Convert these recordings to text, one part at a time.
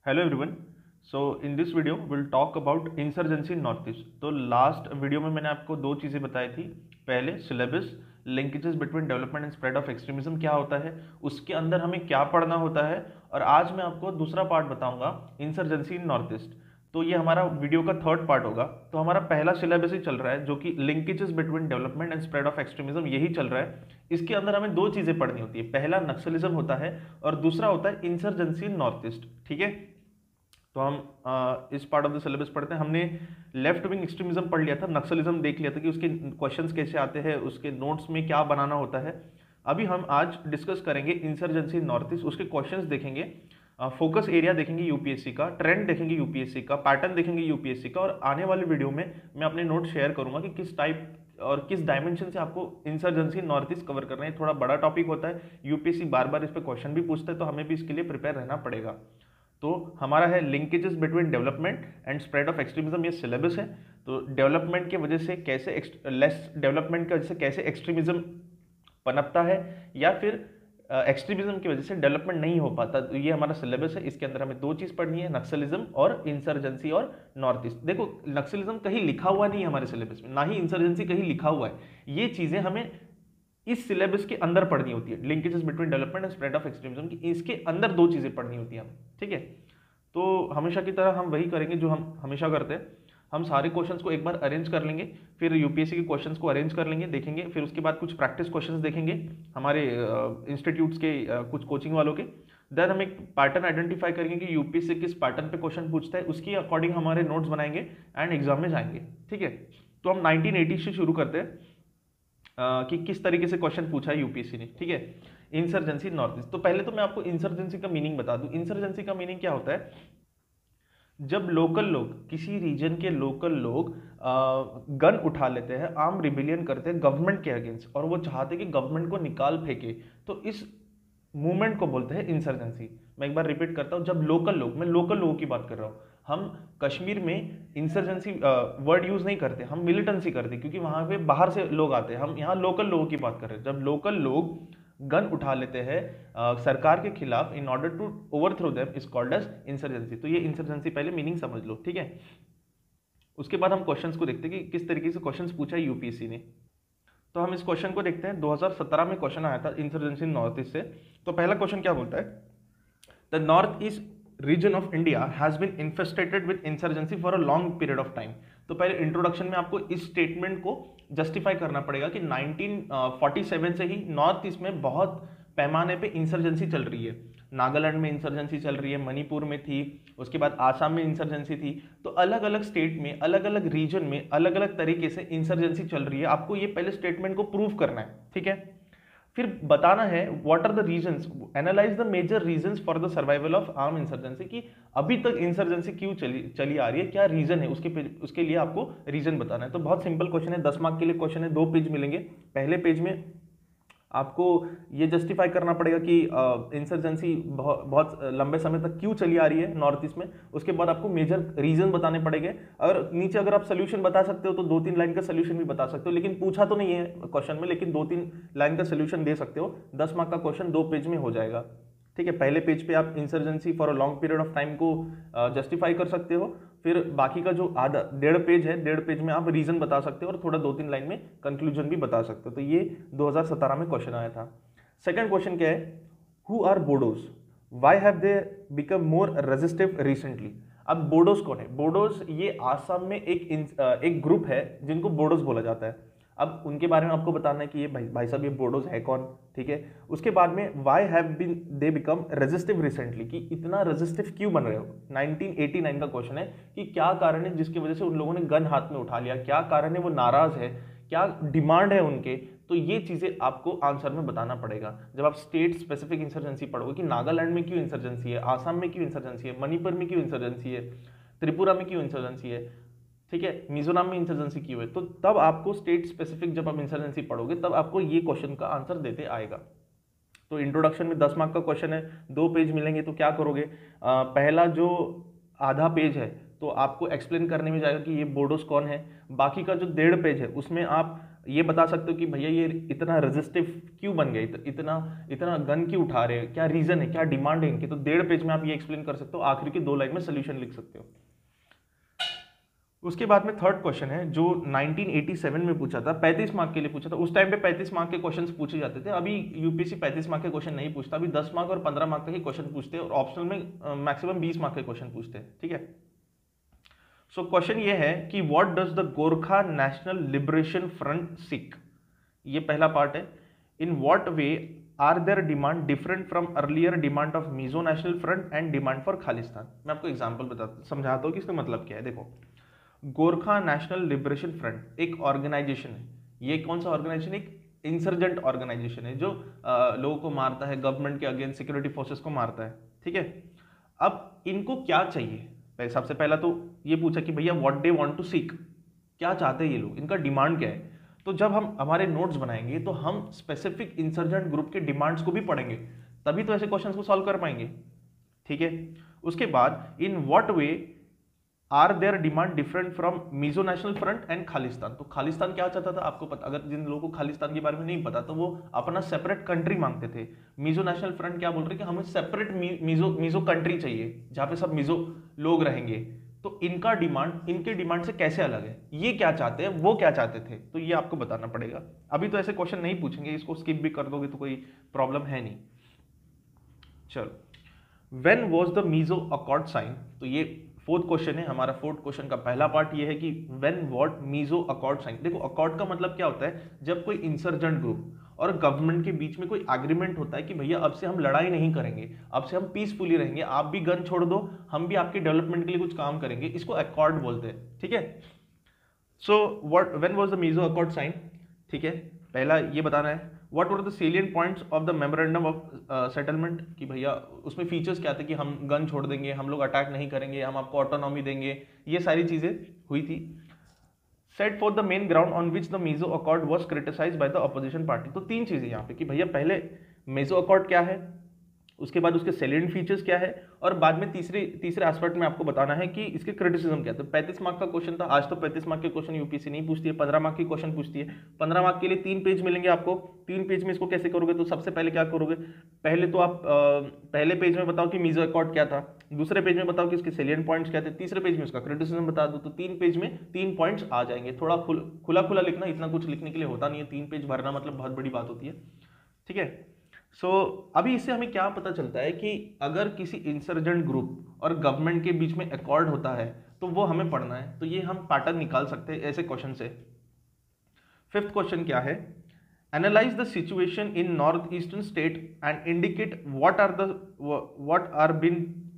Hello everyone. So in this video will talk about insurgency in North east. तो last video में मैंने आपको दो चीज़ें बताई थी। पहले syllabus, linkages between development and spread of extremism क्या होता है, उसके अंदर हमें क्या पढ़ना होता है। और आज मैं आपको दूसरा पार्ट बताऊंगा, इंसर्जेंसी इन नॉर्थ ईस्ट। तो ये हमारा वीडियो का थर्ड पार्ट होगा। तो हमारा पहला सिलेबस ही चल रहा है जो कि linkages between development and spread of extremism, यही चल रहा है। इसके अंदर हमें दो चीज़ें पढ़नी होती है, पहला नक्सलिज्म होता है और दूसरा होता है इंसर्जेंसी इन नॉर्थ ईस्ट। ठीक है, तो हम इस पार्ट ऑफ द सिलेबस पढ़ते हैं। हमने लेफ्ट विंग एक्सट्रीमिज्म पढ़ लिया था, नक्सलिज्म देख लिया था कि उसके क्वेश्चंस कैसे आते हैं, उसके नोट्स में क्या बनाना होता है। अभी हम आज डिस्कस करेंगे इंसर्जेंसी नॉर्थ ईस्ट, उसके क्वेश्चंस देखेंगे, फोकस एरिया देखेंगे यूपीएससी का, ट्रेंड देखेंगे यूपीएससी का, पैटर्न देखेंगे यूपीएससी का। और आने वाले वीडियो में मैं अपने नोट शेयर करूंगा कि किस टाइप और किस डायमेंशन से आपको इंसर्जेंसी नॉर्थ ईस्ट कवर करना है। थोड़ा बड़ा टॉपिक होता है, यूपीएससी बार बार इस पर क्वेश्चन भी पूछता है, तो हमें भी इसके लिए प्रिपेयर रहना पड़ेगा। तो हमारा है linkages between development and spread of extremism, ये सिलेबस है। तो डेवलपमेंट की वजह से कैसे लेस डेवलपमेंट की वजह से कैसे एक्सट्रीमिज्म पनपता है, या फिर एक्सट्रीमिज्म की वजह से डेवलपमेंट नहीं हो पाता, तो ये हमारा सिलेबस है। इसके अंदर हमें दो चीज़ पढ़नी है, नक्सलिज्म और इंसर्जेंसी और नॉर्थ ईस्ट। देखो, नक्सलिज्म कहीं लिखा हुआ नहीं है हमारे सिलेबस में, ना ही इंसर्जेंसी कहीं लिखा हुआ है। ये चीज़ें हमें इस सिलेबस के अंदर पढ़नी होती है, linkages between development and spread of extremism की, इसके अंदर दो चीज़ें पढ़नी होती है हमें। ठीक है, तो हमेशा की तरह हम वही करेंगे जो हम हमेशा करते हैं। हम सारे क्वेश्चंस को एक बार अरेंज कर लेंगे, फिर यूपीएससी के क्वेश्चंस को अरेंज कर लेंगे, देखेंगे। फिर उसके बाद कुछ प्रैक्टिस क्वेश्चंस देखेंगे हमारे इंस्टीट्यूट्स के कुछ कोचिंग वालों के। देन हम एक पैटर्न आइडेंटिफाई करेंगे कि यूपीएससी किस पैटर्न पे क्वेश्चन पूछता है, उसकी अकॉर्डिंग हमारे नोट्स बनाएंगे एंड एग्जाम में जाएंगे। ठीक है, तो हम 1980 से शुरू करते हैं कि किस तरीके से क्वेश्चन पूछा है यूपीएससी ने। ठीक है, इंसर्जेंसी नॉर्थ ईस्ट। तो पहले तो मैं आपको इंसर्जेंसी का मीनिंग बता दूं। इंसर्जेंसी का मीनिंग क्या होता है, जब लोकल लोग, किसी रीजन के लोकल लोग गन उठा लेते हैं, आर्म रिबिलियन करते हैं गवर्नमेंट के अगेंस्ट, और वो चाहते हैं कि गवर्नमेंट को निकाल फेंके, तो इस मूवमेंट को बोलते हैं इंसर्जेंसी। मैं एक बार रिपीट करता हूँ, जब लोकल लोग, मैं लोकल लोगों की बात कर रहा हूँ। हम कश्मीर में इंसर्जेंसी वर्ड यूज नहीं करते, हम मिलिटेंसी करते, क्योंकि वहां पे बाहर से लोग आते हैं। हम यहाँ लोकल लोगों की बात कर रहे हैं। जब लोकल लोग गन उठा लेते हैं सरकार के खिलाफ in order to overthrow them, is called as insurgency. तो ये इंसर्जेंसी पहले मीनिंग समझ लो। ठीक है, उसके बाद हम क्वेश्चंस को देखते हैं कि किस तरीके से क्वेश्चंस पूछा है यूपीएससी ने। तो हम इस क्वेश्चन को देखते हैं। 2017 में क्वेश्चन आया था इंसर्जेंसी नॉर्थ ईस्ट से। तो पहला क्वेश्चन क्या बोलता है, the north east region of India has been infested with insurgency for a long period of time. तो पहले इंट्रोडक्शन में आपको इस स्टेटमेंट को जस्टिफाई करना पड़ेगा कि 1947 से ही नॉर्थ ईस्ट में बहुत पैमाने पे इंसर्जेंसी चल रही है। नागालैंड में इंसर्जेंसी चल रही है, मणिपुर में थी, उसके बाद आसाम में इंसर्जेंसी थी। तो अलग अलग स्टेट में, अलग अलग रीजन में अलग अलग तरीके से इंसर्जेंसी चल रही है। आपको ये पहले स्टेटमेंट को प्रूव करना है। ठीक है, फिर बताना है what are the reasons, analyse the major reasons for the survival of arm insurgency, कि अभी तक इंसर्जेंसी क्यों चली आ रही है, क्या रीजन है, उसके लिए आपको रीजन बताना है। तो बहुत सिंपल क्वेश्चन है, 10 मार्क के लिए क्वेश्चन है, 2 पेज मिलेंगे। पहले पेज में आपको ये जस्टिफाई करना पड़ेगा कि इंसर्जेंसी बहुत लंबे समय तक क्यों चली आ रही है नॉर्थ ईस्ट में। उसके बाद आपको मेजर रीजन बताने पड़ेंगे। और नीचे अगर आप सोल्यूशन बता सकते हो तो 2-3 लाइन का सोल्यूशन भी बता सकते हो, लेकिन पूछा तो नहीं है क्वेश्चन में, लेकिन 2-3 लाइन का सोल्यूशन दे सकते हो। 10 मार्क का क्वेश्चन 2 पेज में हो जाएगा। ठीक है, पहले पेज पे आप insurgency for a long period of time को जस्टिफाई कर सकते हो। फिर बाकी का जो आधा 1.5 पेज है, 1.5 पेज में आप रीजन बता सकते हो और थोड़ा 2-3 लाइन में कंक्लूजन भी बता सकते हो। तो ये 2017 में क्वेश्चन आया था। सेकंड क्वेश्चन क्या है, who are Bodos, why have they become more resistive recently. अब बोडोज कौन है, बोडोज ये आसाम में एक ग्रुप है जिनको बोडोज बोला जाता है। अब उनके बारे में आपको बताना है कि ये भाई साहब ये बोडोज है कौन। ठीक है, उसके बाद में why have been they become resistive recently, कि इतना रेजिस्टिव क्यों बन रहे हो। 1989 का क्वेश्चन है कि क्या कारण है जिसकी वजह से उन लोगों ने गन हाथ में उठा लिया, क्या कारण है, वो नाराज है, क्या डिमांड है उनके। तो ये चीजें आपको आंसर में बताना पड़ेगा। जब आप स्टेट स्पेसिफिक इंसर्जेंसी पढ़ोगे कि नागालैंड में क्यों इंसर्जेंसी है, आसाम में क्यों इंसर्जेंसी है, मणिपुर में क्यों इंसर्जेंसी है, त्रिपुरा में क्यों इंसर्जेंसी है, ठीक है, मिजोरम में इंसर्जेंसी क्यों है, तो तब आपको स्टेट स्पेसिफिक जब आप इंसर्जेंसी पढ़ोगे तब आपको ये क्वेश्चन का आंसर देते आएगा। तो इंट्रोडक्शन में 10 मार्क का क्वेश्चन है, 2 पेज मिलेंगे। तो क्या करोगे, पहला जो आधा पेज है तो आपको एक्सप्लेन करने में जाएगा कि ये बोडोस कौन है। बाकी का जो 1.5 पेज है उसमें आप ये बता सकते हो कि भैया ये इतना रेजिस्टिव क्यों बन गए, इतना गन क्यों उठा रहे हैं, क्या रीजन है, क्या डिमांड है इनकी, तो 1.5 पेज में आप ये एक्सप्लेन कर सकते हो, आखिर की 2 लाइन में सोल्यूशन लिख सकते हो। उसके बाद में थर्ड क्वेश्चन है जो 1987 में पूछा था, 35 मार्क के लिए पूछा था। उस टाइम पे 35 मार्क के क्वेश्चंस पूछे जाते थे, अभी यूपीएससी 35 मार्क के क्वेश्चन नहीं पूछता, अभी 10 मार्क और 15 मार्क के ही क्वेश्चन पूछते हैं, और ऑप्शनल में मैक्सिमम 20 मार्क के क्वेश्चन पूछते हैं, ठीक है। सो क्वेश्चन ये है कि what does the Gorkha National Liberation Front seek, ये पहला पार्ट है। In what way are their demand different from earlier demand of Mizo National Front and demand for Khalistan. मैं आपको एग्जांपल समझाता हूँ कि इसका मतलब क्या है। देखो, गोरखा नेशनल लिबरेशन फ्रंट एक ऑर्गेनाइजेशन है, ये कौन सा ऑर्गेनाइजेशन, एक इंसर्जेंट ऑर्गेनाइजेशन है जो लोगों को मारता है, गवर्नमेंट के अगेंस्ट सिक्योरिटी फोर्सेस को मारता है, ठीक है। अब इनको क्या चाहिए, सबसे पहला तो ये पूछा कि भैया what they want to seek, क्या चाहते हैं ये लोग, इनका डिमांड क्या है। तो जब हम हमारे नोट्स बनाएंगे तो हम स्पेसिफिक इंसर्जेंट ग्रुप के डिमांड्स को भी पढ़ेंगे, तभी तो ऐसे क्वेश्चंस को सॉल्व कर पाएंगे, ठीक है। उसके बाद in what way are their demand different from Mizo National Front and Khalistan. तो खालिस्तान क्या चाहता था आपको पता, अगर जिन लोगों को खालिस्तान के बारे में नहीं पता तो वो अपना सेपरेट कंट्री मांगते थे। मिजो नेशनल फ्रंट क्या बोल रहे कि हमें सेपरेट मिजो कंट्री चाहिए जहां पे सब मिजो लोग रहेंगे। तो इनका डिमांड इनके डिमांड से कैसे अलग है, ये क्या चाहते हैं, वो क्या चाहते थे, तो ये आपको बताना पड़ेगा। अभी तो ऐसे क्वेश्चन नहीं पूछेंगे, इसको स्किप भी कर दोगे तो कोई प्रॉब्लम है नहीं। चलो, when was the Mizo accord sign, तो ये फोर्थ क्वेश्चन है हमारा। फोर्थ क्वेश्चन का पहला पार्ट ये है कि when what Mizo accord sign. देखो, अकॉर्ड का मतलब क्या होता है, जब कोई इंसर्जेंट ग्रुप और गवर्नमेंट के बीच में कोई एग्रीमेंट होता है कि भैया अब से हम लड़ाई नहीं करेंगे, अब से हम पीसफुली रहेंगे, आप भी गन छोड़ दो, हम भी आपके डेवलपमेंट के लिए कुछ काम करेंगे, इसको अकॉर्ड बोलते हैं, ठीक है। So what when was the Mizo accord sign, ठीक है, पहला ये बताना है। What were the salient points of the memorandum of settlement, कि भैया उसमें फीचर्स क्या थे कि हम गन छोड़ देंगे, हम लोग अटैक नहीं करेंगे, हम आपको ऑटोनॉमी देंगे, ये सारी चीजें हुई थी। Set for the main ground on which the Mizo accord was criticised by the opposition party. तो 3 चीजें यहाँ पे कि भैया पहले मिजो अकॉर्ड क्या है, उसके बाद उसके सेलिएंट फीचर्स क्या है, और बाद में तीसरे एस्पेक्ट में आपको बताना है कि इसके क्रिटिसिज्म क्या है। तो 35 मार्क का क्वेश्चन था, आज तो 35 मार्क के क्वेश्चन यूपीएससी नहीं पूछती है, 15 मार्क की क्वेश्चन पूछती है। 15 मार्क के लिए 3 पेज मिलेंगे आपको, 3 पेज में इसको कैसे करोगे, तो सबसे पहले क्या करोगे, पहले तो आप पहले पेज में बताओ कि मिजो अकॉर्ड क्या था, दूसरे पेज में बताओ कि इसके सेलिएंट पॉइंट्स क्या थे, तीसरे पेज में उसका क्रिटिसिज्म बता दो, तो 3 पेज में 3 पॉइंट्स आ जाएंगे। थोड़ा खुला लिखना, इतना कुछ लिखने के लिए होता नहीं है, 3 पेज भरना मतलब बहुत बड़ी बात होती है, ठीक है। सो अभी इससे हमें क्या पता चलता है कि अगर किसी इंसर्जेंट ग्रुप और गवर्नमेंट के बीच में अकॉर्ड होता है तो वो हमें पढ़ना है, तो ये हम पैटर्न निकाल सकते हैं ऐसे क्वेश्चन से। 5th क्वेश्चन क्या है, analyse the situation in north eastern state and indicate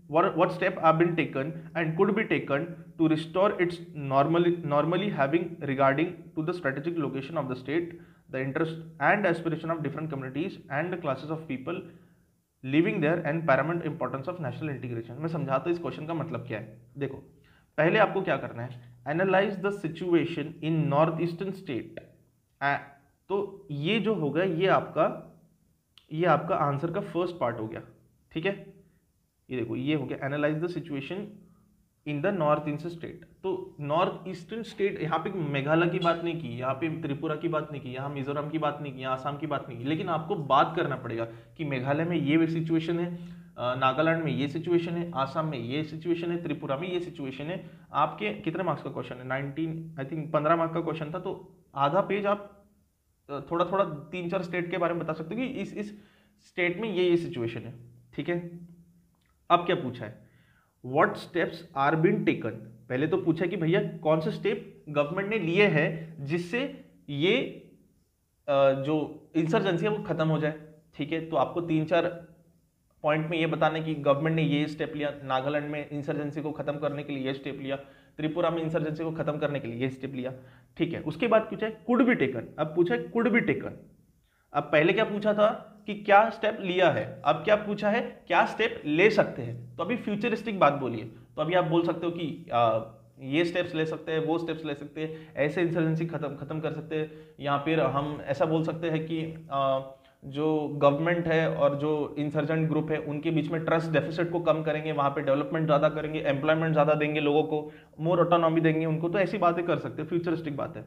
what step have been taken and could be taken to restore its normally having regarding to the strategic location of the state, the interest and aspiration of different communities and the classes of people living there and paramount importance of national integration। मैं समझाता हूँ इस question का मतलब क्या है। देखो, पहले आपको क्या करना है, analyse the situation in north eastern state. तो ये जो होगा ये आपका आंसर का फर्स्ट पार्ट हो गया, ठीक है। ये देखो, ये हो गया analyse the situation in the north eastern state. तो नॉर्थ ईस्टर्न स्टेट, यहाँ पे मेघालय की बात नहीं की, यहाँ पे त्रिपुरा की बात नहीं की, यहाँ मिजोरम की बात नहीं की, यहाँ आसाम की बात नहीं की, लेकिन आपको बात करना पड़ेगा कि मेघालय में ये सिचुएशन है, नागालैंड में ये सिचुएशन है, आसाम में ये सिचुएशन है, त्रिपुरा में ये सिचुएशन है। आपके कितने मार्क्स का क्वेश्चन है, 19 आई थिंक 15 मार्क्स का क्वेश्चन था, तो आधा पेज आप थोड़ा 3-4 स्टेट के बारे में बता सकते हो कि इस स्टेट में ये सिचुएशन है, ठीक है। अब क्या पूछा है, what steps are been taken. पहले तो पूछा कि भैया कौन से स्टेप गवर्नमेंट ने लिए हैं जिससे ये जो इंसर्जेंसी है वो खत्म हो जाए, ठीक है। तो आपको 3-4 पॉइंट में ये बताना कि गवर्नमेंट ने ये स्टेप लिया, नागालैंड में इंसर्जेंसी को खत्म करने के लिए ये स्टेप लिया, त्रिपुरा में इंसर्जेंसी को खत्म करने के लिए ये स्टेप लिया, ठीक है। उसके बाद पूछा है कुड बी टेकन, अब पूछा है कुड बी टेकन। अब पहले क्या पूछा था कि क्या स्टेप लिया है, अब क्या पूछा है क्या स्टेप ले सकते हैं। तो अभी फ्यूचरिस्टिक बात बोलिए, तो अभी आप बोल सकते हो कि ये स्टेप्स ले सकते हैं, वो स्टेप्स ले सकते हैं, ऐसे इंसर्जेंसी खत्म कर सकते हैं, या फिर हम ऐसा बोल सकते हैं कि जो गवर्नमेंट है और जो इंसर्जेंट ग्रुप है उनके बीच में ट्रस्ट डेफिसिट को कम करेंगे, वहां पे डेवलपमेंट ज़्यादा करेंगे, एम्प्लॉयमेंट ज़्यादा देंगे लोगों को, मोर ऑटोनॉमी देंगे उनको। तो ऐसी बातें कर सकते हैं, फ्यूचरिस्टिक बात है,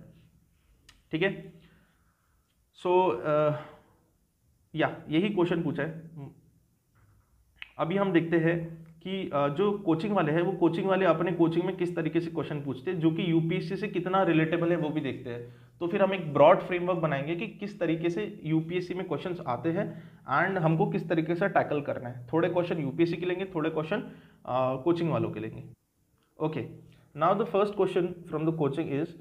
ठीक है। सो यही क्वेश्चन पूछा है। अभी हम देखते हैं कि जो कोचिंग वाले हैं वो कोचिंग वाले अपने कोचिंग में किस तरीके से क्वेश्चन पूछते हैं, जो कि यूपीएससी से कितना रिलेटेबल है वो भी देखते हैं। तो फिर हम एक ब्रॉड फ्रेमवर्क बनाएंगे कि किस तरीके से यूपीएससी में क्वेश्चंस आते हैं एंड हमको किस तरीके से टैकल करना है। थोड़े क्वेश्चन यूपीएससी के लेंगे, थोड़े क्वेश्चन कोचिंग वालों के लेंगे। Okay, now the first question from the coaching is,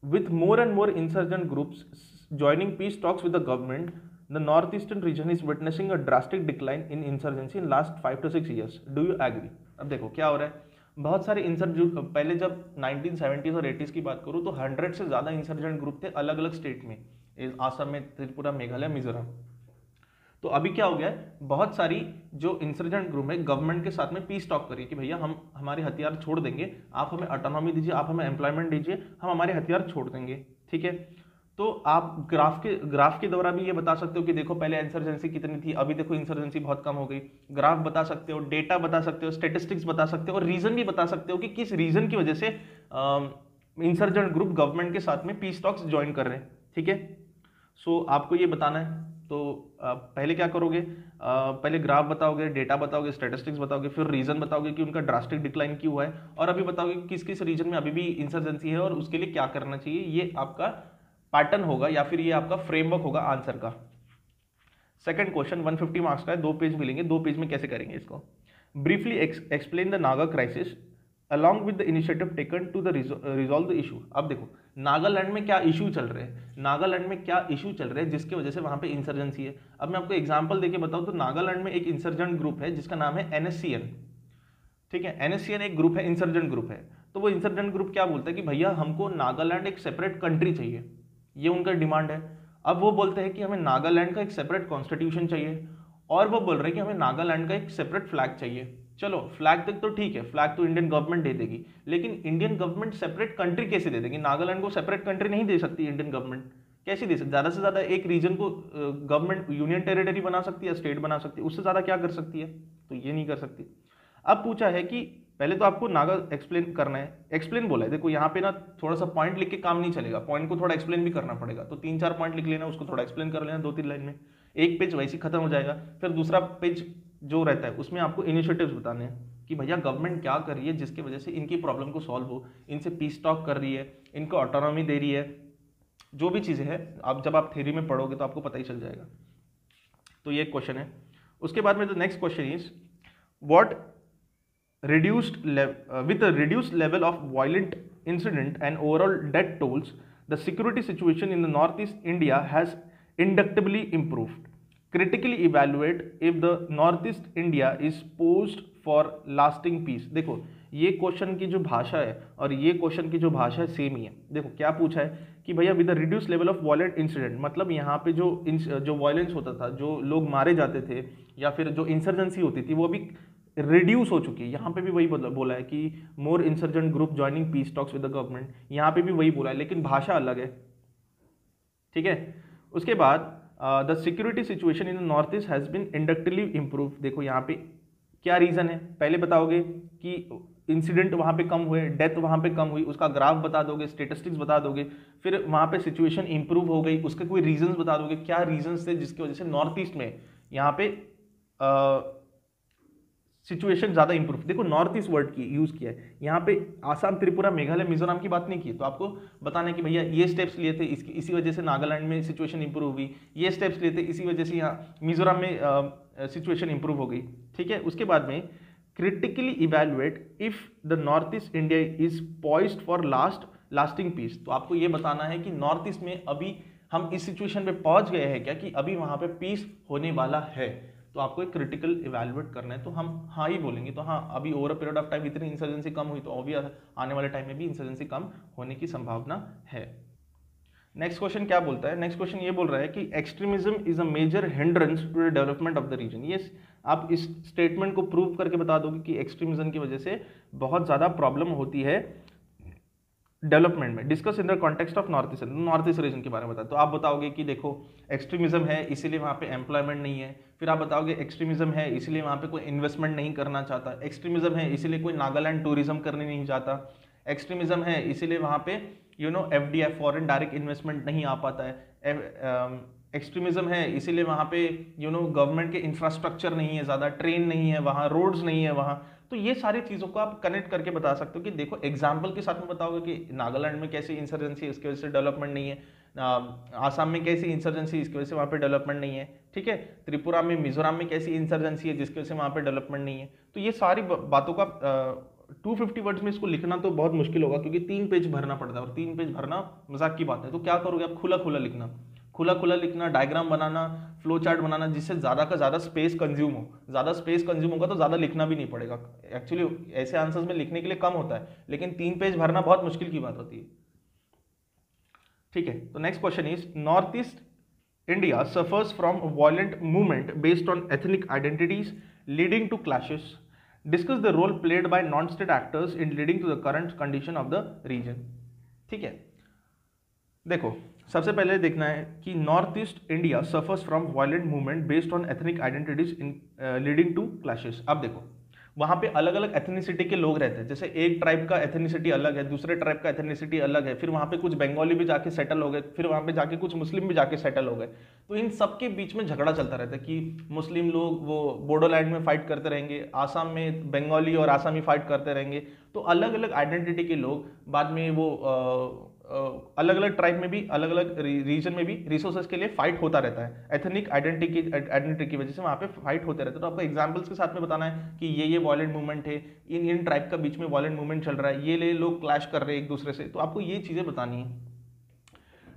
with more and more insurgent groups joining peace talks with the government, the northeastern region is witnessing a drastic decline in insurgency in last 5 to 6 years. Do you agree? अब देखो क्या हो रहा है, बहुत सारे insurgent, पहले जब 1970s और 80s की बात करूँ तो 100 से ज़्यादा इंसर्जेंट ग्रुप थे अलग अलग स्टेट में, आसाम में, त्रिपुरा, मेघालय, मिजोरम। तो अभी क्या हो गया है, बहुत सारी जो इंसर्जेंट ग्रुप है गवर्नमेंट के साथ में पीस टॉक करिए कि भैया हम हमारे हथियार छोड़ देंगे, आप हमें ऑटोनॉमी दीजिए, आप हमें एम्प्लॉयमेंट दीजिए, हम हमारे हथियार छोड़ देंगे। ठीक है, तो आप ग्राफ के द्वारा भी ये बता सकते हो कि देखो पहले इंसर्जेंसी कितनी थी, अभी देखो इंसर्जेंसी बहुत कम हो गई। ग्राफ बता सकते हो, डेटा बता सकते हो, स्टेटिस्टिक्स बता सकते हो और रीजन भी बता सकते हो कि किस रीजन की वजह से इंसर्जेंट ग्रुप गवर्नमेंट के साथ में पीस टॉक्स ज्वाइन कर रहे हैं। ठीक है, सो आपको ये बताना है। तो पहले क्या करोगे, पहले ग्राफ बताओगे, डेटा बताओगे, स्टैटिस्टिक्स बताओगे, फिर रीजन बताओगे कि उनका ड्रास्टिक डिक्लाइन क्यों हुआ है, और अभी बताओगे किस किस रीजन में अभी भी इंसर्जेंसी है और उसके लिए क्या करना चाहिए। ये आपका पैटर्न होगा या फिर ये आपका फ्रेमवर्क होगा आंसर का। सेकंड क्वेश्चन 150 मार्क्स का है, 2 पेज मिलेंगे। 2 पेज में कैसे करेंगे इसको, briefly explain the Naga crisis along with the initiative taken to the resolve the issue। अब देखो नागालैंड में क्या इशू चल रहे हैं, नागालैंड में क्या इशू चल रहे हैं जिसकी वजह से वहां पे इंसर्जेंसी है। अब मैं आपको एग्जांपल देके बताऊं तो नागालैंड में एक इंसर्जेंट ग्रुप है जिसका नाम है NSCN। ठीक है, NSCN एक ग्रुप है, इंसर्जेंट ग्रुप है। तो वो इंसर्जेंट ग्रुप क्या बोलता है कि भैया हमको नागालैंड एक सेपरेट कंट्री चाहिए, ये उनका डिमांड है। अब वो बोलते हैं कि हमें नागालैंड का एक सेपरेट कॉन्स्टिट्यूशन चाहिए, और वो बोल रहे हैं कि हमें नागालैंड का एक सेपरेट फ्लैग चाहिए। चलो फ्लैग तक तो ठीक है, फ्लैग तो इंडियन गवर्नमेंट दे देगी, लेकिन इंडियन गवर्नमेंट सेपरेट कंट्री कैसे दे देगी, नागालैंड को सेपरेट कंट्री नहीं दे सकती इंडियन गवर्नमेंट, कैसे दे सकती, ज़्यादा से ज़्यादा एक रीजन को गवर्नमेंट यूनियन टेरिटरी बना सकती है, स्टेट बना सकती है, उससे ज़्यादा क्या कर सकती है, तो ये नहीं कर सकती। अब पूछा है कि पहले तो आपको नागा एक्सप्लेन करना है, एक्सप्लेन बोला है। देखो यहाँ पे ना थोड़ा सा पॉइंट लिख के काम नहीं चलेगा, पॉइंट को थोड़ा एक्सप्लेन भी करना पड़ेगा। तो 3-4 पॉइंट लिख लेना, उसको थोड़ा एक्सप्लेन कर लेना 2-3 लाइन में, एक पेज वैसे ही खत्म हो जाएगा। फिर दूसरा पेज जो रहता है उसमें आपको इनिशिएटिव्स बताने हैं कि भैया गवर्नमेंट क्या कर रही है जिसकी वजह से इनकी प्रॉब्लम को सॉल्व हो, इनसे पीस टॉक कर रही है, इनको ऑटोनॉमी दे रही है, जो भी चीज़ें हैं आप जब आप थ्योरी में पढ़ोगे तो आपको पता ही चल जाएगा। तो ये क्वेश्चन है। उसके बाद में the next question is what with a reduced level of violent incident and overall death tolls, the security situation in the northeast India has inductively improved. Critically evaluate if the northeast India is poised for lasting peace। देखो ये question की जो भाषा है और ये question की जो भाषा है सेम ही है। देखो क्या पूछा है कि भैया with the reduce level of violent incident, मतलब यहाँ पे जो वायलेंस होता था, जो लोग मारे जाते थे या फिर जो इंसर्जेंसी होती थी वो भी रिड्यूस हो चुकी है। यहाँ पे भी वही बोला है कि more insurgent group joining peace talks with the government, यहाँ पे भी वही बोला है लेकिन भाषा अलग है। ठीक है, उसके बाद the security situation in the north East has been inductively improve. देखो यहाँ पे क्या रीजन है, पहले बताओगे कि इंसिडेंट वहाँ पे कम हुए, डेथ वहाँ पे कम हुई, उसका ग्राफ बता दोगे, स्टेटिस्टिक्स बता दोगे, फिर वहाँ पे सिचुएशन इंप्रूव हो गई, उसके कोई रीजंस बता दोगे, क्या रीजंस थे जिसकी वजह से नॉर्थ ईस्ट में यहाँ पे सिचुएशन ज़्यादा इंप्रूव। देखो नॉर्थ ईस्ट वर्ड की यूज़ किया है, यहाँ पे आसाम, त्रिपुरा, मेघालय, मिजोरम की बात नहीं की। तो आपको बताना है कि भैया ये स्टेप्स लिए थे, इसी वजह से नागालैंड में सिचुएशन इंप्रूव हुई, ये स्टेप्स लिए थे इसी वजह से यहाँ मिजोरम में सिचुएशन इंप्रूव हो गई। ठीक है, उसके बाद में critically evaluate if the north East India is poised for lasting peace. तो आपको ये बताना है कि नॉर्थ ईस्ट में अभी हम इस सिचुएशन पे पहुंच गए हैं क्या कि अभी वहां पे पीस होने वाला है। तो आपको एक क्रिटिकल इवेल्युएट करना है, तो हम हाँ ही बोलेंगे। तो हाँ, अभी over a period of time इतनी इंसर्जेंसी कम हुई तो ऑब्वियस आने वाले टाइम में भी इंसर्जेंसी कम होने की संभावना है। नेक्स्ट क्वेश्चन क्या बोलता है, नेक्स्ट क्वेश्चन ये बोल रहा है कि extremism is a major hindrance to the development of the region. ये आप इस स्टेटमेंट को प्रूव करके बता दोगे कि एक्सट्रीमिज्म की वजह से बहुत ज़्यादा प्रॉब्लम होती है डेवलपमेंट में। Discuss in the context of north east reason के बारे में बताओ। तो आप बताओगे कि देखो एक्सट्रीमिज्म है इसीलिए वहाँ पे एम्प्लॉयमेंट नहीं है, फिर आप बताओगे एक्सट्रीमिज्म है इसीलिए वहाँ पे कोई इन्वेस्टमेंट नहीं करना चाहता, एक्सट्रीमिज्म है इसीलिए कोई नागालैंड टूरिज्म करने नहीं चाहता, एक्सट्रीमिज्म है इसीलिए वहाँ पे FDI फॉरेन डायरेक्ट इन्वेस्टमेंट नहीं आ पाता है, एक्सट्रीमिज्म है, इसीलिए वहाँ पे गवर्नमेंट के इंफ्रास्ट्रक्चर नहीं है, ज़्यादा ट्रेन नहीं है वहाँ, रोड्स नहीं है वहाँ। तो ये सारी चीज़ों को आप कनेक्ट करके बता सकते हो कि देखो एग्जाम्पल के साथ में बताओगे कि नागालैंड में कैसी इंसर्जेंसी है, इसकी वजह से डेवलपमेंट नहीं है, आसाम में कैसी इंसर्जेंसी, इसकी वजह से वहाँ पे डेवलपमेंट नहीं है, ठीक है, त्रिपुरा में, मिजोरम में कैसी इंसर्जेंसी है जिसकी वजह से वहाँ पे डेवलपमेंट नहीं है। तो ये सारी बातों का 250 वर्ड्स में इसको लिखना तो बहुत मुश्किल होगा, क्योंकि 3 पेज भरना पड़ता है, और 3 पेज भरना मजाक की बात है। तो क्या करोगे आप, खुला खुला लिखना, डायग्राम बनाना, फ्लो चार्ट बनाना, जिससे ज़्यादा का ज़्यादा स्पेस कंज्यूम हो। ज़्यादा स्पेस कंज्यूम होगा तो ज़्यादा लिखना भी नहीं पड़ेगा। एक्चुअली ऐसे आंसर्स में लिखने के लिए कम होता है, लेकिन 3 पेज भरना बहुत मुश्किल की बात होती है, ठीक है। तो next question is, North East India suffers from violent movement based on ethnic identities leading to clashes, discuss the role played by non state actors in leading to the current condition of the region, ठीक है। देखो सबसे पहले देखना है कि North East India suffers from violent movement based on ethnic identities in leading to clashes. अब देखो वहाँ पे अलग अलग एथनिसिटी के लोग रहते हैं, जैसे एक ट्राइब का एथनिसिटी अलग है, दूसरे ट्राइब का एथनिसिटी अलग है, फिर वहाँ पे कुछ बंगाली भी जाके सेटल हो गए, फिर वहाँ पे जाके कुछ मुस्लिम भी जाके सेटल हो गए। तो इन सब के बीच में झगड़ा चलता रहता है कि मुस्लिम लोग वो बोडोलैंड में फाइट करते रहेंगे, आसाम में बंगाली और आसामी फाइट करते रहेंगे। तो अलग अलग आइडेंटिटी के लोग बाद में वो अलग अलग ट्राइब में भी, अलग अलग रीजन में भी रिसोर्सेज के लिए फाइट होता रहता है, एथनिक आइडेंटिटी की वजह से वहाँ पे फाइट होते रहते हैं। तो आपको एग्जांपल्स के साथ में बताना है कि ये वायलेंट मूवमेंट है, इन ट्राइब का बीच में वायलेंट मूवमेंट चल रहा है, ये लोग क्लैश कर रहे हैं एक दूसरे से। तो आपको ये चीज़ें बतानी है।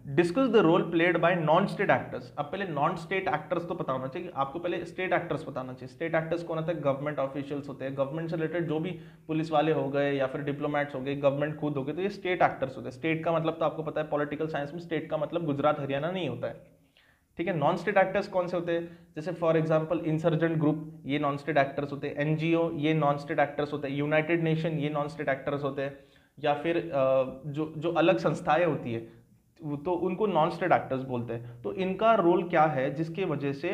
Discuss the role played by non state actors. अब पहले नॉन स्टेट एक्टर्स तो पता होना चाहिए, आपको पहले स्टेट एक्टर्स बताना चाहिए। स्टेट एक्टर्स कौन होता है, गवर्नमेंट ऑफिशियल्स होते हैं, गवर्नमेंट से रिलेटेड जो भी पुलिस वाले हो गए या फिर डिप्लोमेट्स हो गए, गवर्नमेंट खुद हो गए, तो ये स्टेट एक्टर्स होते हैं। स्टेट का मतलब तो आपको पता है पॉलिटिकल साइंस में, स्टेट का मतलब गुजरात हरियाणा नहीं होता है, ठीक है। नॉन स्टेट एक्टर्स कौन से होते हैं, जैसे फॉर एग्जांपल इंसर्जेंट ग्रुप, ये नॉन स्टेट एक्टर्स होते हैं, एनजीओ ये नॉन स्टेट एक्टर्स होते हैं, यूनाइटेड नेशन ये नॉन स्टेट एक्टर्स होते हैं, या फिर जो अलग संस्थाएं होती है तो उनको नॉन स्टेट एक्टर्स बोलते हैं। तो इनका रोल क्या है जिसके वजह से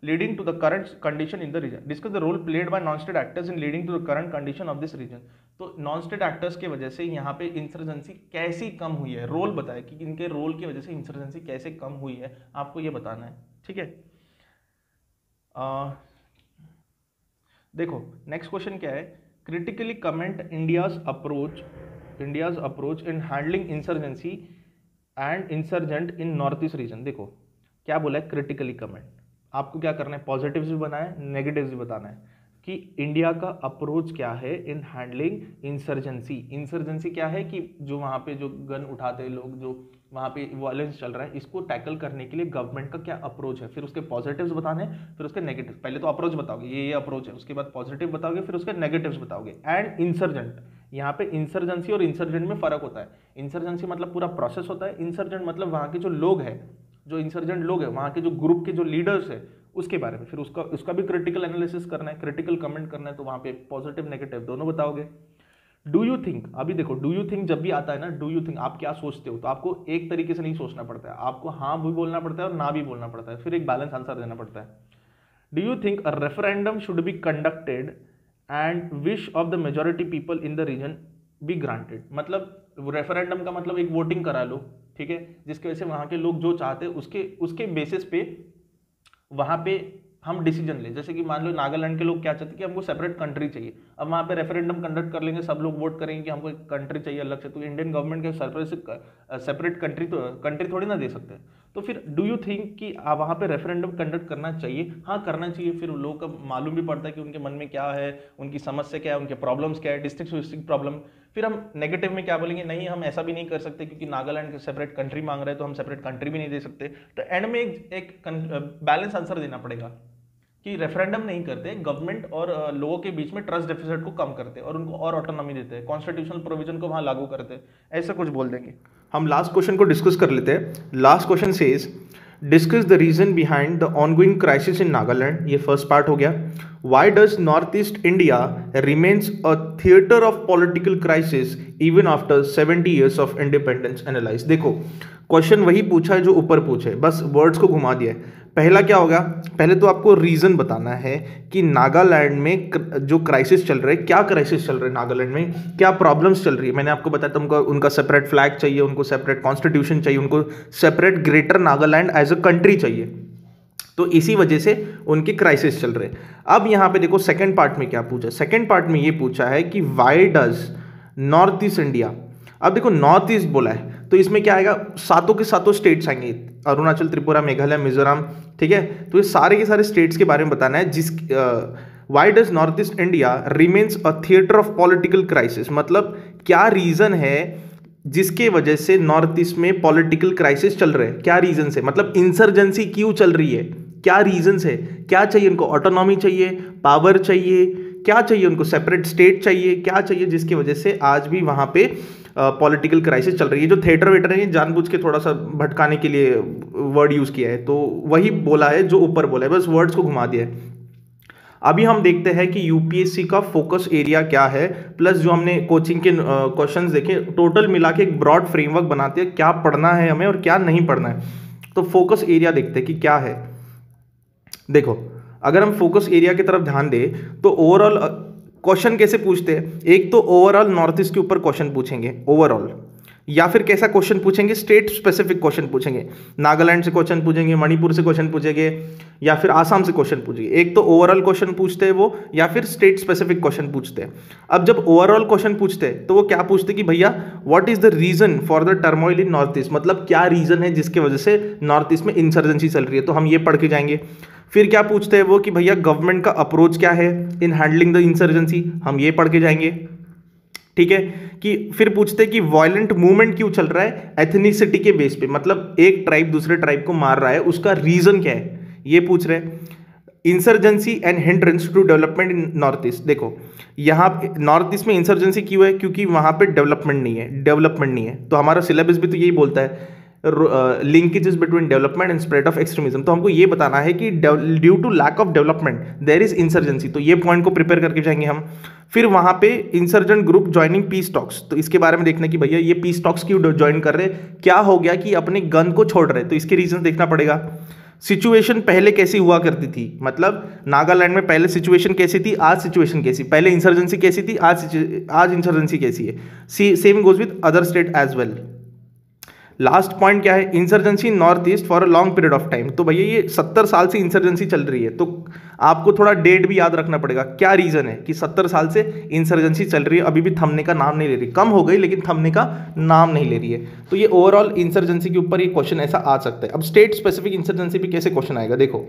leading to the current condition in the region, discuss the role played by non state actors in leading to the current condition of this region. तो नॉन स्टेट एक्टर्स की वजह से यहाँ पे इंसर्जेंसी कैसी कम हुई है, रोल बताए कि इनके रोल की वजह से इंसर्जेंसी कैसे कम हुई है, आपको ये बताना है, ठीक है। देखो नेक्स्ट क्वेश्चन क्या है, critically comment India's approach in handling insurgency and insurgent in North east reason. देखो क्या बोला है, क्रिटिकली कमेंट। आपको क्या करना है, पॉजिटिव्स भी बनाना है, नेगेटिव्स भी बताना है कि इंडिया का अप्रोच क्या है इन हैंडलिंग इंसर्जेंसी। इंसर्जेंसी क्या है कि जो वहाँ पे जो गन उठाते हैं लोग, जो वहाँ पे वायलेंस चल रहा है, इसको टैकल करने के लिए गवर्नमेंट का क्या अप्रोच है, फिर उसके पॉजिटिव्स बताने, फिर उसके नेगेटिव। पहले तो अप्रोच बताओगे, ये अप्रोच है, उसके बाद पॉजिटिव बताओगे, फिर उसके नेगेटिव्स बताओगे। एंड इंसर्जेंट, यहाँ पे इंसर्जेंसी और इंसर्जेंट में फर्क होता है। इंसर्जेंसी मतलब पूरा प्रोसेस होता है, इंसर्जेंट मतलब वहाँ के जो लोग हैं, जो इंसर्जेंट लोग हैं, वहाँ के जो ग्रुप के जो लीडर्स है उसके बारे में, फिर उसका भी क्रिटिकल एनालिसिस करना है, क्रिटिकल कमेंट करना है। तो वहाँ पे पॉजिटिव नेगेटिव दोनों बताओगे। डू यू थिंक, अभी देखो डू यू थिंक जब भी आता है ना, डू यू थिंक आप क्या सोचते हो, तो आपको एक तरीके से नहीं सोचना पड़ता है, आपको हाँ भी बोलना पड़ता है और ना भी बोलना पड़ता है, फिर एक बैलेंस आंसर देना पड़ता है। Do you think a referendum should be conducted and wish of the majority people in the region be granted. मतलब रेफरेंडम का मतलब एक वोटिंग करा लो, ठीक है, जिसकी वजह से वहाँ के लोग जो चाहते हैं उसके बेसिस पे वहाँ पे हम डिसीजन ले। जैसे कि मान लो नागालैंड के लोग क्या चाहते हैं कि हमको सेपरेट कंट्री चाहिए, अब वहाँ पे रेफरेंडम कंडक्ट कर लेंगे, सब लोग वोट करेंगे कि हमको एक कंट्री चाहिए अलग से, तो इंडियन गवर्नमेंट के सेपरेट कंट्री थोड़ी ना दे सकते। तो फिर डू यू थिंक कि वहाँ पे रेफरेंडम कंडक्ट करना चाहिए? हाँ करना चाहिए। फिर लोगों का मालूम भी पड़ता है कि उनके मन में क्या है, उनकी समस्या क्या है, उनके प्रॉब्लम्स क्या है, डिस्ट्रिक्ट प्रॉब्लम। फिर हम नेगेटिव में क्या बोलेंगे, नहीं हम ऐसा भी नहीं कर सकते क्योंकि नागालैंड सेपरेट कंट्री मांग रहे हैं, तो हम सेपरेट कंट्री भी नहीं दे सकते। तो एंड में एक बैलेंस आंसर देना पड़ेगा कि रेफरेंडम नहीं करते, गवर्नमेंट और लोगों के बीच में ट्रस्ट डेफिसिट को कम करते और उनको और ऑटोनॉमी देते हैं, कॉन्स्टिट्यूशनल प्रोविजन को वहां लागू करते हैं, ऐसा कुछ बोल देंगे। हम लास्ट क्वेश्चन को डिस्कस कर लेते हैं। Last question says discuss the reason behind the ongoing crisis in Nagaland. ये फर्स्ट पार्ट हो गया। Why does North East India remains a theatre of political crisis even after 70 years of independence? Analyse. देखो question वही पूछा है जो ऊपर पूछे, बस वर्ड्स को घुमा दिया है। पहला क्या होगा, पहले तो आपको रीज़न बताना है कि नागालैंड में जो क्राइसिस चल रहा है, क्या क्राइसिस चल रहा है नागालैंड में, क्या प्रॉब्लम्स चल रही है। मैंने आपको बताया था उनका सेपरेट फ्लैग चाहिए, उनको सेपरेट कॉन्स्टिट्यूशन चाहिए, उनको separate greater Nagaland as a country चाहिए। तो इसी वजह से उनके क्राइसिस चल रहे हैं। अब यहाँ पे देखो सेकंड पार्ट में क्या पूछा, सेकंड पार्ट में ये पूछा है कि why does North East India, अब देखो नॉर्थ ईस्ट बोला है तो इसमें क्या आएगा, सातों के सातों स्टेट्स आएंगे, अरुणाचल, त्रिपुरा, मेघालय, मिजोरम, ठीक है। तो ये सारे के सारे स्टेट्स के बारे में बताना है। Why does North East India remains a theatre of political crisis, मतलब क्या रीजन है जिसके वजह से नॉर्थ ईस्ट में पॉलिटिकल क्राइसिस चल रहे हैं, क्या रीजन है, मतलब इंसर्जेंसी क्यों चल रही है, क्या रीजन है, क्या चाहिए उनको, ऑटोनॉमी चाहिए, पावर चाहिए, क्या चाहिए उनको, सेपरेट स्टेट चाहिए, क्या चाहिए जिसकी वजह से आज भी वहां पे पॉलिटिकल क्राइसिस चल रही है। जो थिएटर वेटर है जानबूझ के थोड़ा सा भटकाने के लिए वर्ड यूज किया है, तो वही बोला है जो ऊपर बोला है, बस वर्ड्स को घुमा दिया है। अभी हम देखते हैं कि यूपीएससी का फोकस एरिया क्या है, प्लस जो हमने कोचिंग के क्वेश्चंस देखे, टोटल मिला के एक ब्रॉड फ्रेमवर्क बनाते हैं क्या पढ़ना है हमें और क्या नहीं पढ़ना है। तो फोकस एरिया देखते हैं कि क्या है। देखो अगर हम फोकस एरिया की तरफ ध्यान दें तो ओवरऑल क्वेश्चन कैसे पूछते हैं, एक तो ओवरऑल नॉर्थ ईस्ट के ऊपर क्वेश्चन पूछेंगे ओवरऑल, या फिर कैसा क्वेश्चन पूछेंगे, स्टेट स्पेसिफिक क्वेश्चन पूछेंगे, नागालैंड से क्वेश्चन पूछेंगे, मणिपुर से क्वेश्चन पूछेंगे, या फिर आसाम से क्वेश्चन पूछेंगे। एक तो ओवरऑल क्वेश्चन पूछते हैं वो, या फिर स्टेट स्पेसिफिक क्वेश्चन पूछते हैं। अब जब ओवरऑल क्वेश्चन पूछते हैं तो वो क्या पूछते हैं कि भैया what is the reason for the turmoil in North East, मतलब क्या रीजन है जिसकी वजह से नॉर्थ ईस्ट में इंसर्जेंसी चल रही है, तो हम ये पढ़ के जाएंगे। फिर क्या पूछते हैं वो कि भैया गवर्नमेंट का अप्रोच क्या है इन हैंडलिंग द इंसर्जेंसी, हम ये पढ़ के जाएंगे, ठीक है। कि फिर पूछते हैं कि वायलेंट मूवमेंट क्यों चल रहा है एथनिसिटी के बेस पे, मतलब एक ट्राइब दूसरे ट्राइब को मार रहा है, उसका रीजन क्या है, ये पूछ रहे हैं। Insurgency and hindrance to development in North East, देखो यहाँ नॉर्थ ईस्ट में इंसर्जेंसी क्यों है, क्योंकि वहां पे डेवलपमेंट नहीं है, तो हमारा सिलेबस भी तो यही बोलता है linkages between development and spread of extremism, तो हमको ये बताना है कि due to lack of development there is insurgency, तो ये पॉइंट को प्रिपेयर करके जाएंगे हम। फिर वहां पे insurgent group joining peace talks, तो इसके बारे में देखना कि भैया ये पीस टॉक्स क्यों ज्वाइन कर रहे, क्या हो गया कि अपने गन को छोड़ रहे, तो इसके रीजन देखना पड़ेगा। सिचुएशन पहले कैसी हुआ करती थी, मतलब नागालैंड में पहले सिचुएशन कैसी थी, आज सिचुएशन कैसी, पहले इंसर्जेंसी कैसी थी, आज इंसर्जेंसी कैसी है, same goes with other state as well. Last point क्या है, insurgency in North East for a long period of time, तो भैया ये 70 साल से इंसर्जेंसी चल रही है, तो आपको थोड़ा डेट भी याद रखना पड़ेगा, क्या रीजन है कि 70 साल से इंसर्जेंसी चल रही है, अभी भी थमने का नाम नहीं ले रही, कम हो गई लेकिन थमने का नाम नहीं ले रही है। तो ये ओवरऑल इंसर्जेंसी के ऊपर ये क्वेश्चन ऐसा आ सकता है। अब स्टेट स्पेसिफिक इंसर्जेंसी पे कैसे क्वेश्चन आएगा, देखो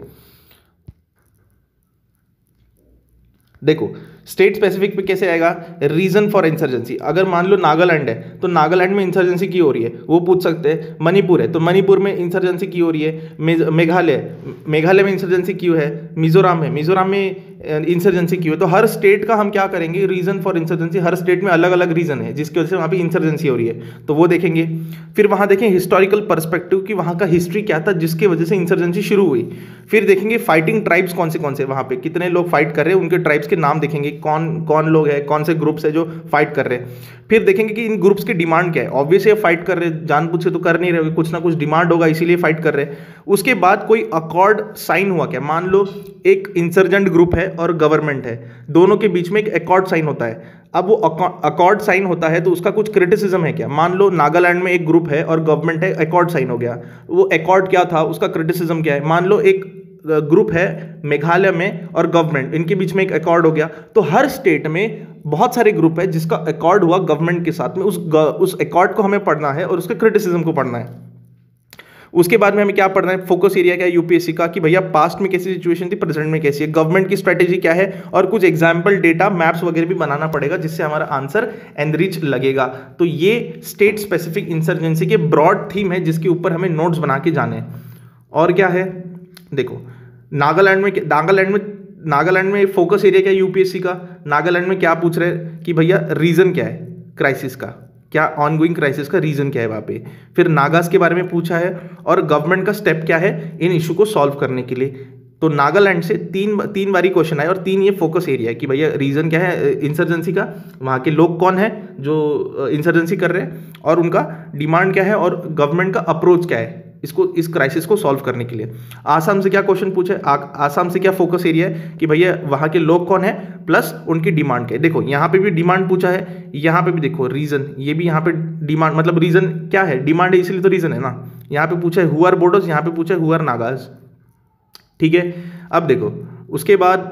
स्टेट स्पेसिफिक पे कैसे आएगा, रीजन फॉर इंसर्जेंसी, अगर मान लो नागालैंड है तो नागालैंड में इंसर्जेंसी क्यों हो रही है वो पूछ सकते हैं, मणिपुर है तो मणिपुर में इंसर्जेंसी क्यों हो रही है, मेघालय में इंसर्जेंसी क्यों है, मिजोरम में इंसर्जेंसी क्यों है, तो हर स्टेट का हम क्या करेंगे, रीजन फॉर इंसर्जेंसी, हर स्टेट में अलग अलग रीजन है जिसकी वजह से वहाँ पे इंसर्जेंसी हो रही है, तो वो देखेंगे। फिर वहाँ देखें हिस्टोरिकल पर्सपेक्टिव कि वहाँ का हिस्ट्री क्या था जिसकी वजह से इंसर्जेंसी शुरू हुई। फिर देखेंगे फाइटिंग ट्राइब्स कौन से वहाँ पे कितने लोग फाइट कर रहे हैं, उनके ट्राइब्स के नाम देखेंगे, कौन लोग हैं, कौन से ग्रुप्स है जो फाइट कर रहे हैं। फिर देखेंगे कि इन ग्रुप्स की डिमांड क्या है, ऑब्वियसली फाइट कर रहे हैं, जानबूझ से तो कर नहीं रहे, कुछ ना कुछ डिमांड होगा इसीलिए फाइट कर रहे हैं। उसके बाद कोई अकॉर्ड साइन हुआ क्या, मान लो एक इंसर्जेंट ग्रुप है और गवर्नमेंट है, दोनों के बीच में एक अकॉर्ड साइन होता है। अब वो अकॉर्ड साइन होता है तो उसका कुछ क्रिटिसिज्म है क्या, मान लो नागालैंड में एक ग्रुप है और गवर्नमेंट है, अकॉर्ड साइन हो गया, वो अकॉर्ड क्या था, उसका क्रिटिसिज्म क्या है। मान लो एक ग्रुप है मेघालय में और गवर्नमेंट, इनके बीच में एक अकॉर्ड हो गया, तो हर स्टेट में बहुत सारे ग्रुप है जिसका अकॉर्ड हुआ गवर्नमेंट के साथ में, उस अकॉर्ड को हमें पढ़ना है और उसके क्रिटिसिज्म को पढ़ना है। उसके बाद में हमें क्या पढ़ना है, फोकस एरिया क्या है यूपीएससी का, कि भैया पास्ट में कैसी सिचुएशन थी, प्रेजेंट में कैसी है, गवर्नमेंट की स्ट्रेटेजी क्या है, और कुछ एग्जाम्पल डेटा मैप्स वगैरह भी बनाना पड़ेगा जिससे हमारा आंसर एनरिच लगेगा। तो ये स्टेट स्पेसिफिक इंसर्जेंसी के ब्रॉड थीम है जिसके ऊपर हमें नोट्स बना के जाने हैं। और क्या है, देखो नागालैंड में फोकस एरिया क्या है यूपीएससी का, नागालैंड में क्या पूछ रहे हैं कि भैया रीजन क्या है क्राइसिस का, क्या ऑनगोइंग क्राइसिस का रीजन क्या है वहाँ पे। फिर नागास के बारे में पूछा है और गवर्नमेंट का स्टेप क्या है इन इशू को सॉल्व करने के लिए। तो नागालैंड से तीन बारी क्वेश्चन आए और तीन ये फोकस एरिया है कि भैया रीजन क्या है इंसर्जेंसी का, वहाँ के लोग कौन है जो इंसर्जेंसी कर रहे हैं और उनका डिमांड क्या है और गवर्नमेंट का अप्रोच क्या है इसको, इस क्राइसिस को सॉल्व करने के लिए। आसाम से क्या क्वेश्चन पूछा है, आसाम से क्या फोकस एरिया है कि भैया वहाँ के लोग कौन है प्लस उनकी डिमांड क्या है। देखो यहाँ पे भी डिमांड पूछा है, यहाँ पे भी देखो रीजन, ये भी यहाँ पे डिमांड, मतलब रीजन क्या है, डिमांड है इसलिए तो रीजन है ना। यहाँ पे पूछा है हु आर बोडोस, यहाँ पे पूछा है हु आर नागाज, ठीक है। अब देखो उसके बाद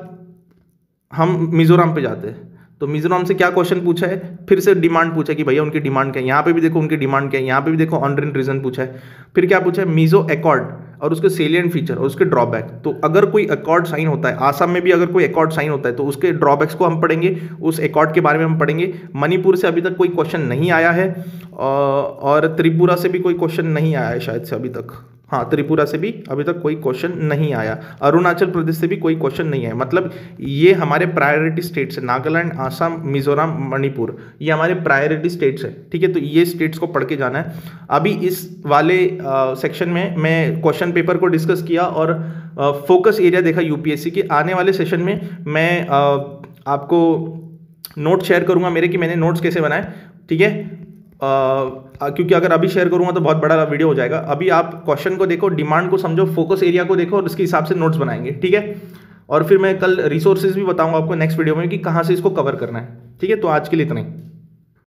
हम मिजोरम पे जाते हैं, तो मिजोरम से क्या क्वेश्चन पूछा है, फिर से डिमांड पूछा है कि भैया उनकी डिमांड क्या है, यहाँ पे भी देखो उनकी डिमांड क्या है, यहाँ पे भी देखो ऑनरेंट रीजन पूछा है। फिर क्या पूछा है, मीजो एकॉर्ड और उसके सेलियंट फीचर और उसके ड्रॉबैक। तो अगर कोई एकॉर्ड साइन होता है, आसाम में भी अगर कोई एकॉर्ड साइन होता है तो उसके ड्रॉबैक्स को हम पढ़ेंगे, उस एकॉर्ड के बारे में हम पढ़ेंगे। मणिपुर से अभी तक कोई क्वेश्चन नहीं आया है और त्रिपुरा से भी कोई क्वेश्चन नहीं आया है शायद से अभी तक, हाँ त्रिपुरा से भी अभी तक कोई क्वेश्चन नहीं आया, अरुणाचल प्रदेश से भी कोई क्वेश्चन नहीं आया। मतलब ये हमारे प्रायोरिटी स्टेट्स है, नागालैंड, आसाम, मिजोरम, मणिपुर, ये हमारे प्रायोरिटी स्टेट्स है, ठीक है। तो ये स्टेट्स को पढ़ के जाना है। अभी इस वाले सेक्शन में मैं क्वेश्चन पेपर को डिस्कस किया और फोकस एरिया देखा यूपीएससी के। आने वाले सेशन में मैं आपको नोट शेयर करूंगा मेरे कि मैंने नोट्स कैसे बनाए, ठीक है। क्योंकि अगर अभी शेयर करूंगा तो बहुत बड़ा वीडियो हो जाएगा। अभी आप क्वेश्चन को देखो, डिमांड को समझो, फोकस एरिया को देखो और उसके हिसाब से नोट्स बनाएंगे, ठीक है। और फिर मैं कल रिसोर्सेज भी बताऊंगा आपको नेक्स्ट वीडियो में कि कहाँ से इसको कवर करना है, ठीक है। तो आज के लिए इतना ही।